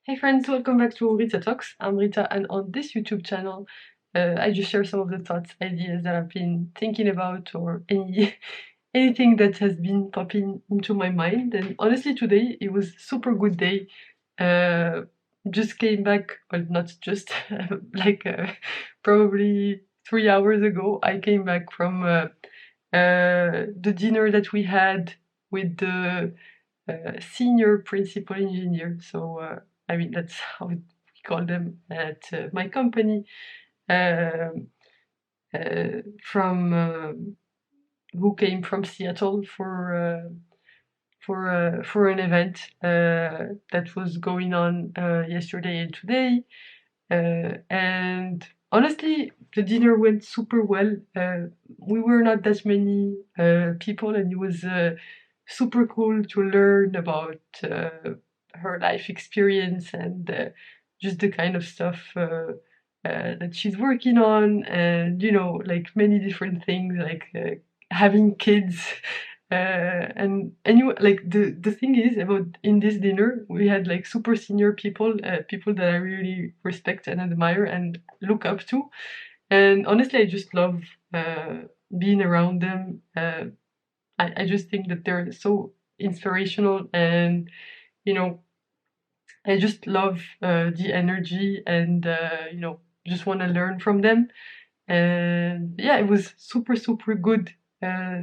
Hey friends, welcome back to Rita Talks. I'm Rita, and on this YouTube channel, I just share some of the thoughts, ideas that I've been thinking about, or anything that has been popping into my mind. And honestly, today it was super good day. Uh, just came back, well, not just like probably 3 hours ago. I came back from the dinner that we had with the senior principal engineer. So I mean that's how we call them at my company. Um from who came from Seattle for an event that was going on yesterday and today. And honestly, the dinner went super well. We were not that many people, and it was super cool to learn about her life experience and just the kind of stuff that she's working on, and like many different things, like having kids. And anyway, like the thing is about in this dinner, we had like super senior people, people that I really respect and admire and look up to. And honestly, I just love being around them. I just think that they're so inspirational, and you know, I just love the energy, and just want to learn from them. And yeah, it was super good.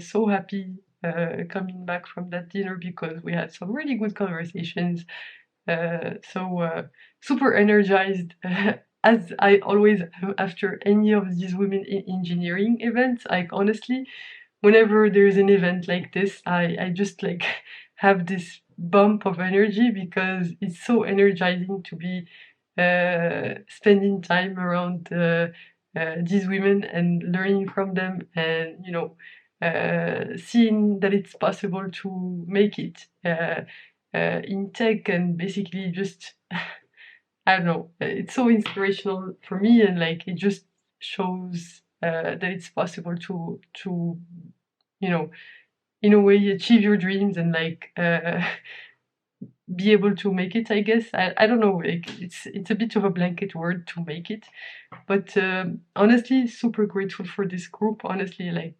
So happy coming back from that dinner because we had some really good conversations. So super energized. As I always am after any of these women in engineering events. Like honestly, whenever there's an event like this, I just like have this bump of energy because it's so energizing to be spending time around these women and learning from them, and seeing that it's possible to make it in tech, and basically just I don't know, it's so inspirational for me, and like it just shows that it's possible to you know in a way achieve your dreams and like be able to make it. I guess I don't know, like it's a bit of a blanket word to make it, but honestly super grateful for this group. Honestly, like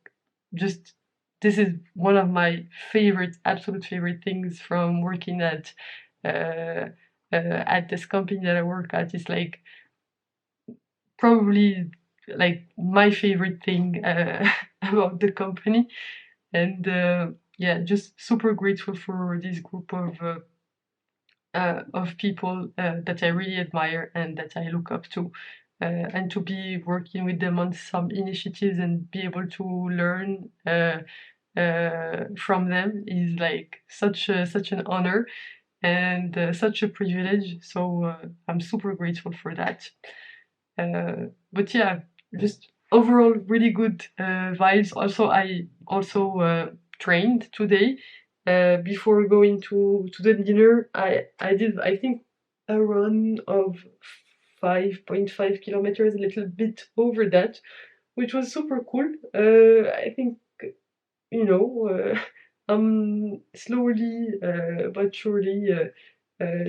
just this is one of my favorite, absolute favorite things from working uh, at this company that I work at. Is like probably like my favorite thing about the company. And yeah, just super grateful for this group of people that I really admire and that I look up to. And to be working with them on some initiatives and be able to learn from them is like such an honor and such a privilege. So I'm super grateful for that. But yeah, just overall really good vibes. Also, I also trained today. Before going to the dinner, I did, I think, a run of 5.5 kilometers, a little bit over that, which was super cool. I think I'm slowly but surely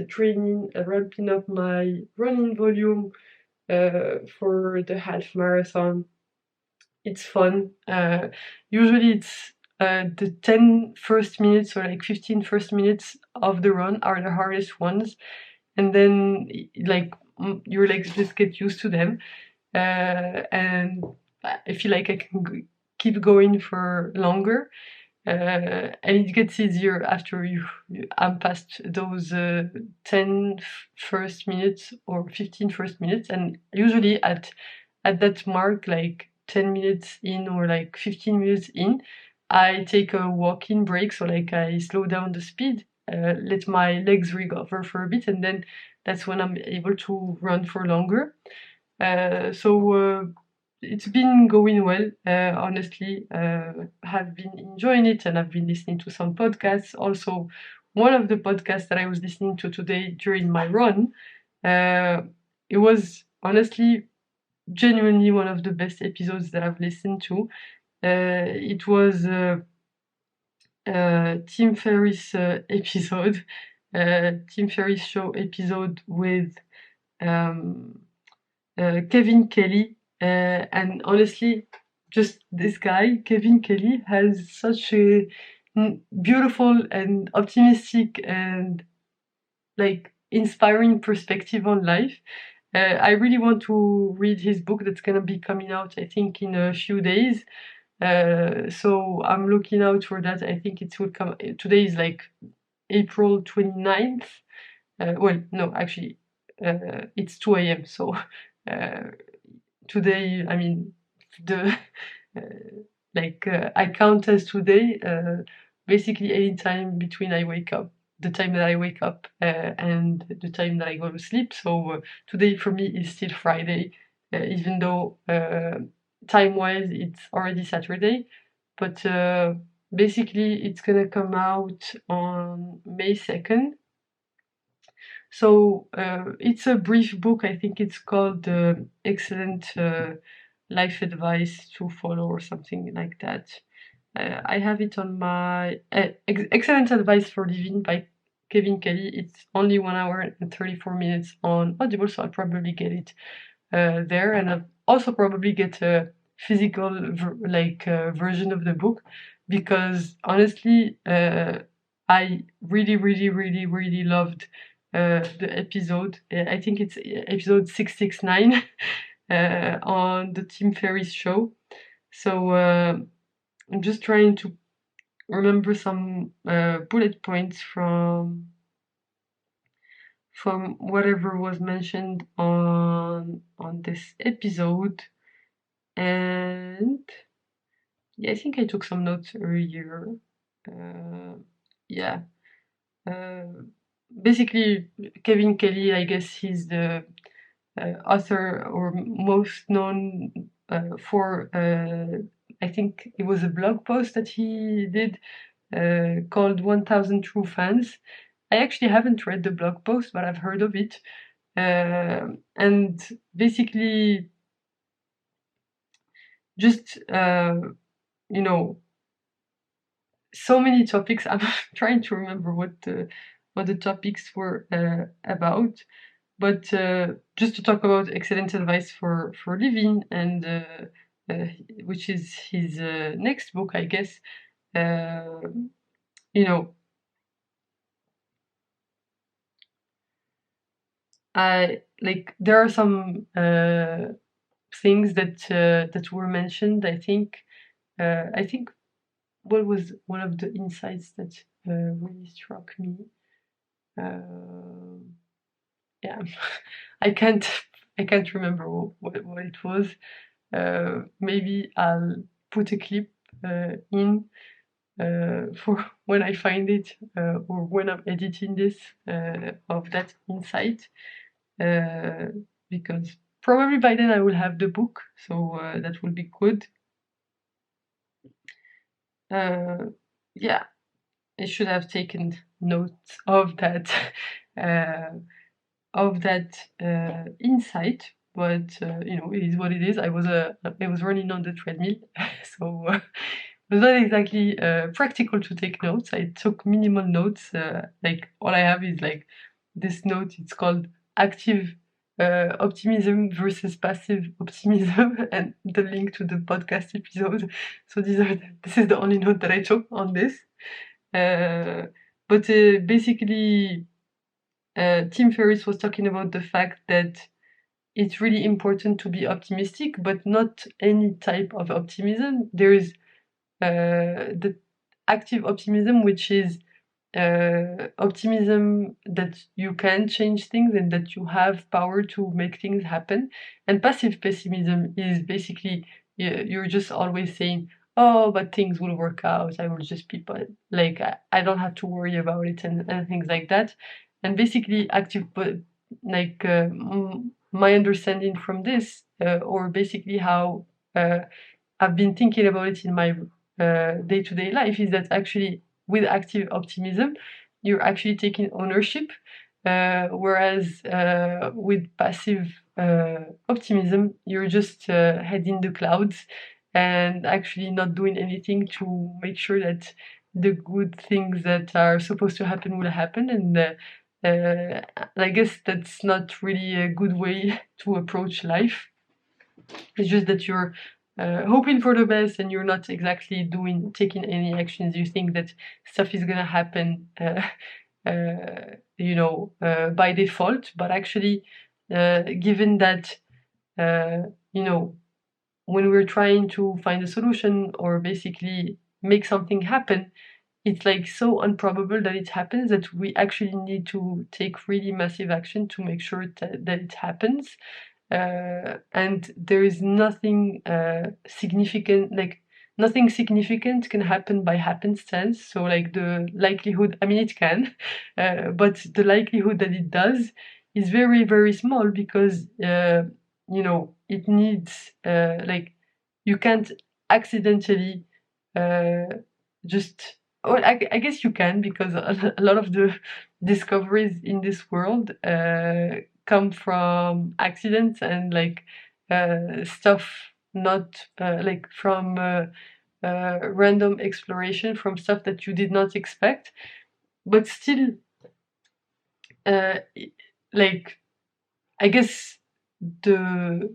training, ramping up my running volume for the half marathon. It's fun. Usually it's the 10 first minutes or like 15 first minutes of the run are the hardest ones. And then like your legs just get used to them. And I feel like I can keep going for longer. And it gets easier after I'm past those 10 first minutes or 15 first minutes. And usually at that mark, like 10 minutes in or like 15 minutes in, I take a walking break. So like I slow down the speed, let my legs recover for a bit, and then that's when I'm able to run for longer. So it's been going well, honestly. Have been enjoying it, and I've been listening to some podcasts. Also, one of the podcasts that I was listening to today during my run, uh, it was honestly genuinely one of the best episodes that I've listened to. It was Tim Ferriss episode. Tim Ferriss show episode with um, Kevin Kelly, and honestly, just this guy, Kevin Kelly, has such a beautiful and optimistic and like inspiring perspective on life. I really want to read his book that's gonna be coming out, I think, in a few days. So I'm looking out for that. I think it will come. Today is like April 29th. Well, no, actually, it's 2 a.m. So uh, today, I mean, the uh, I count as today. Basically, any time between I wake up, the time that I wake up, and the time that I go to sleep. So today for me is still Friday, even though time-wise it's already Saturday. But basically, it's gonna come out on May 2nd. So it's a brief book. I think it's called Excellent Life Advice to Follow or something like that. I have it on my Excellent Advice for Living by Kevin Kelly. It's only 1 hour and 34 minutes on Audible, so I'll probably get it there, and I'll also probably get a physical version of the book, because honestly, I really, really, really, really loved the episode. I think it's episode 669 on the Tim Ferriss show. So I'm just trying to remember some bullet points from whatever was mentioned on this episode. And yeah, I think I took some notes earlier. Yeah. Basically, Kevin Kelly, I guess he's the author or most known for, I think it was a blog post that he did called 1000 True Fans. I actually haven't read the blog post, but I've heard of it. And basically, just, you know, so many topics. I'm trying to remember what the topics were about. But just to talk about Excellent Advice for Living, and which is his next book, I guess. You know, there are some things that were mentioned. I think what was one of the insights that really struck me. Yeah, I can't remember what it was. Maybe I'll put a clip in for when I find it, or when I'm editing this, of that insight, because probably by then I will have the book, so that will be good. Yeah, I should have taken notes of that insight, but it is what it is. I was running on the treadmill, so it was not exactly practical to take notes. I took minimal notes. Like all I have is like this note. It's called active optimism versus passive optimism, and the link to the podcast episode. So this is the only note that I took on this. But basically, Tim Ferriss was talking about the fact that it's really important to be optimistic, but not any type of optimism. There is the active optimism, which is optimism that you can change things and that you have power to make things happen. And passive pessimism is basically you're just always saying, "Oh, but things will work out. I will just be, but like I don't have to worry about it," and things like that. And basically, active, but like my understanding from this, or basically how I've been thinking about it in my day-to-day life, is that actually with active optimism, you're actually taking ownership, whereas with passive optimism, you're just heading the clouds and actually not doing anything to make sure that the good things that are supposed to happen will happen, and I guess that's not really a good way to approach life. It's just that you're hoping for the best and you're not exactly taking any actions. You think that stuff is gonna happen, by default, but actually, given that, you know, when we're trying to find a solution or basically make something happen, it's like so improbable that it happens that we actually need to take really massive action to make sure that it happens. And there is nothing significant, like nothing significant can happen by happenstance. So like the likelihood, I mean it can, but the likelihood that it does is very, very small because, it needs, like, you can't accidentally uh, just, well, I guess you can, because a lot of the discoveries in this world come from accidents and like stuff not like from random exploration, from stuff that you did not expect, but still, uh, like, I guess the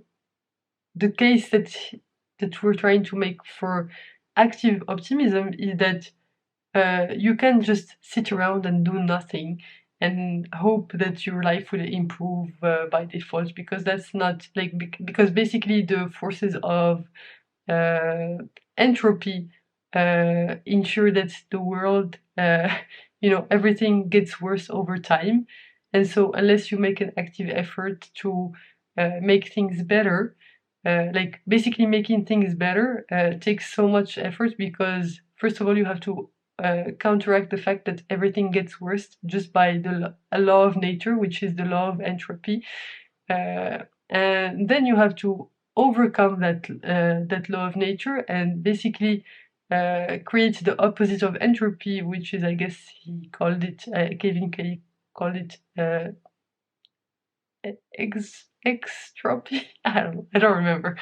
case that we're trying to make for active optimism is that you can just sit around and do nothing and hope that your life will improve by default, because that's not like, because basically the forces of uh, entropy ensure that the world, everything gets worse over time. And so, unless you make an active effort to make things better, like basically making things better takes so much effort, because first of all, you have to counteract the fact that everything gets worse just by a law of nature, which is the law of entropy. And then you have to overcome that law of nature and basically create the opposite of entropy, which is, I guess he called it, Kevin Kelly called it extropy. I don't remember.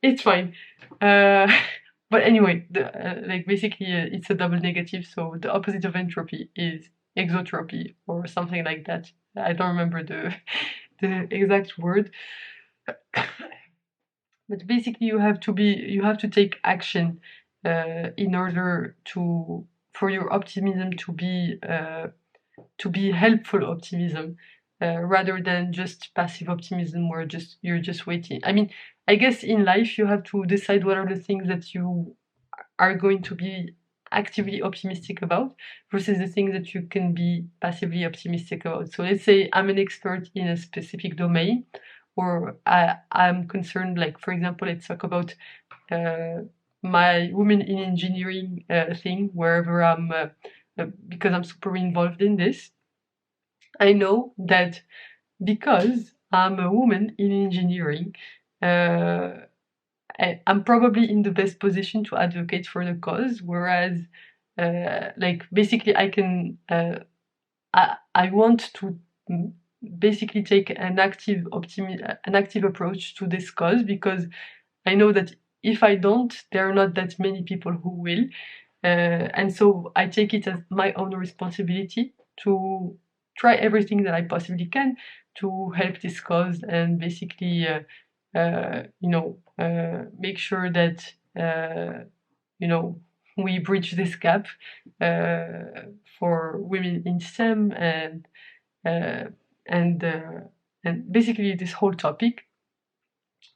It's fine. Uh, but anyway, like basically it's a double negative, so the opposite of entropy is exotropy or something like that. I don't remember the exact word. But basically you have to take action in order for your optimism to be helpful optimism, rather than just passive optimism where you're just waiting. I mean, I guess in life you have to decide what are the things that you are going to be actively optimistic about versus the things that you can be passively optimistic about. So let's say I'm an expert in a specific domain, or I'm concerned, like, for example, let's talk about uh, my women in engineering thing, wherever because I'm super involved in this. I know that because I'm a woman in engineering, uh, I'm probably in the best position to advocate for the cause, whereas, like, basically, I want to basically take an active approach to this cause, because I know that if I don't, there are not that many people who will. And so I take it as my own responsibility to try everything that I possibly can to help this cause and basically, make sure that, we bridge this gap for women in STEM uh, and uh, and basically this whole topic.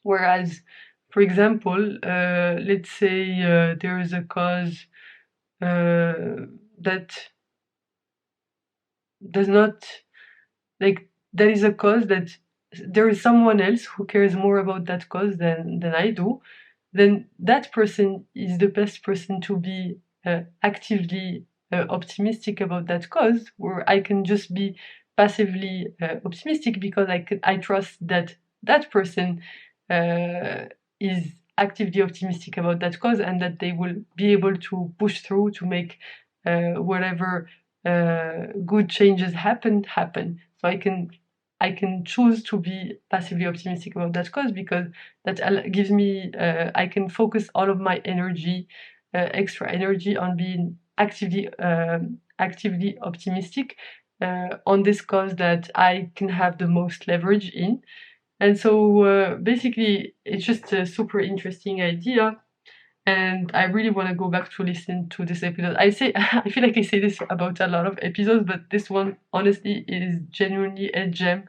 Whereas, for example, let's say there is a cause that does not, like, there is a cause that there is someone else who cares more about that cause than I do, then that person is the best person to be actively optimistic about that cause, where I can just be passively optimistic because I trust that that person uh, is actively optimistic about that cause, and that they will be able to push through to make whatever good changes happen. So I can choose to be passively optimistic about that cause, because that gives me I can focus all of my energy, extra energy, on being actively optimistic on this cause that I can have the most leverage in. And so basically, it's just a super interesting idea. And I really want to go back to listen to this episode. I feel like I say this about a lot of episodes, but this one honestly is genuinely a gem.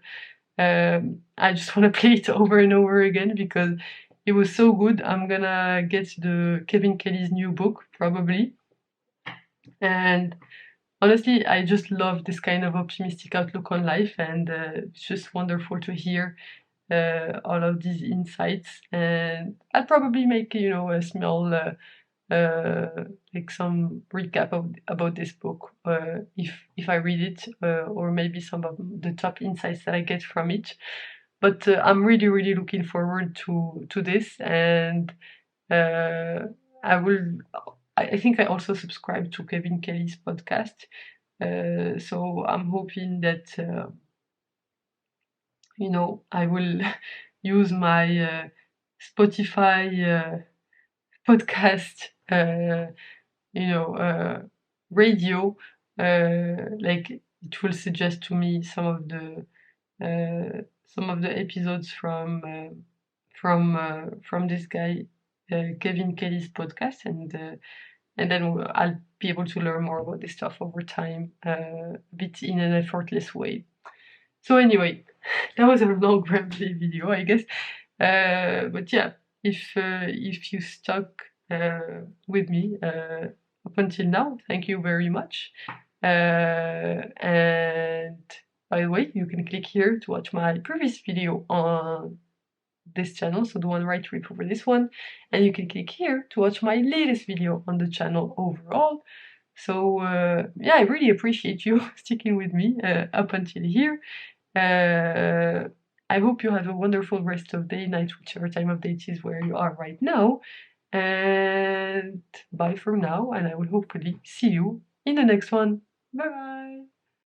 I just want to play it over and over again because it was so good. I'm gonna get the Kevin Kelly's new book probably. And honestly, I just love this kind of optimistic outlook on life, and it's just wonderful to hear all of these insights. And I'll probably make a small like some recap about this book if I read it, or maybe some of the top insights that I get from it. But I'm really really looking forward to this, and uh, I will. I think I also subscribe to Kevin Kelly's podcast, so I'm hoping that I will use my Spotify podcast, radio, like it will suggest to me some of the episodes from this guy, Kevin Kelly's podcast, and then I'll be able to learn more about this stuff over time, a bit in an effortless way. So anyway, that was a long rambly video, I guess. But yeah, if you stuck with me up until now, thank you very much. And by the way, you can click here to watch my previous video on this channel, so the one right before this one, and you can click here to watch my latest video on the channel overall. So yeah, I really appreciate you sticking with me up until here. I hope you have a wonderful rest of day, night, whichever time of day it is where you are right now. And bye for now, and I will hopefully see you in the next one. Bye bye!